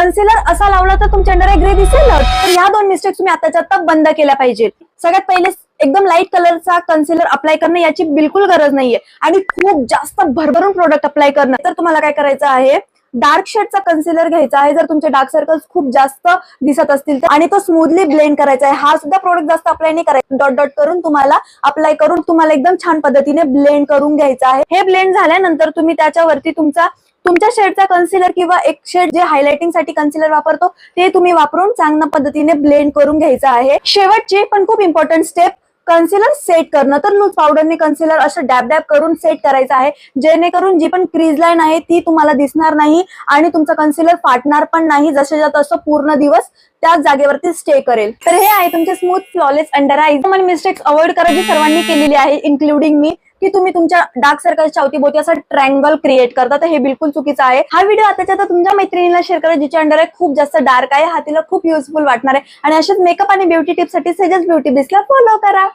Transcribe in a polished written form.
Concealer असा लावला तर तुमच्या अंडर आय ग्रे दिसेल. तर ह्या दोन मिस्टेक्स तुम्ही आताच्या आता बंद केल्या पाहिजे. सगळ्यात पहिले एकदम लाईट कलरचा कन्सिलर अप्लाय करणं याची बिलकुल गरज नाहीये आणि खूप जास्त भरभरून प्रोडक्ट अप्लाय करणं. तर तुम्हाला काय करायचं आहे, डार्क शेडचा कन्सिलर घ्यायचा आहे जर तुमचे डार्क सर्कल्स खूप जास्त दिसत असतील तर, आणि तो स्मूथली ब्लेंड करायचा आहे. हा सुद्धा प्रोडक्ट जास्त अप्लाय नाही करायचा, डॉट डॉट करून तुम्हाला अप्लाय करून तुम्हाला एकदम छान पद्धतीने ब्लेंड करून घ्यायचा आहे. हे ब्लेंड झाल्यानंतर तुम्ही त्याच्यावरती तुमच्या शेडचा कन्सिलर किंवा एक शेड जे हायलाइटिंग साठी कन्सिलर वापरतो ते तुम्ही वापरून चांगल्या पद्धतीने ब्लेंड करून घ्यायचा आहे. शेवटची पण खूप इम्पॉर्टंट स्टेप, कन्सिलर सेट करणं. तर लूज पावडरने कन्सिलर असं डॅब डॅब करून सेट करायचं आहे, जेणेकरून जी पण क्रीज लाईन आहे ती तुम्हाला दिसणार नाही आणि तुमचं कन्सिलर फाटणार पण नाही. जसं तसं पूर्ण दिवस त्याच जागेवरती स्टे करेल. तर हे आहे तुमचे स्मूथ फ्लॉलेस अंडर आईज. तुम्हाला मिस्टेक्स अवॉइड करा जी सर्वांनी केलेली आहे, इन्क्लुडिंग मी, की तुम्ही तुमच्या डार्क सर्कलच्या अवतीभोवती असं ट्रँगल क्रिएट करता. तर हे बिलकुल चुकीचं आहे. हा व्हिडिओ आताच्या आता तुमच्या मैत्रिणीला शेअर करा जिच्या अंडर आय खूप जास्त डार्क आहे. हा तिला खूप युजफुल वाटणार आहे. आणि अशाच मेकअप आणि ब्युटी टिप्स साठी सेजस ब्युटी बिसला फॉलो करा.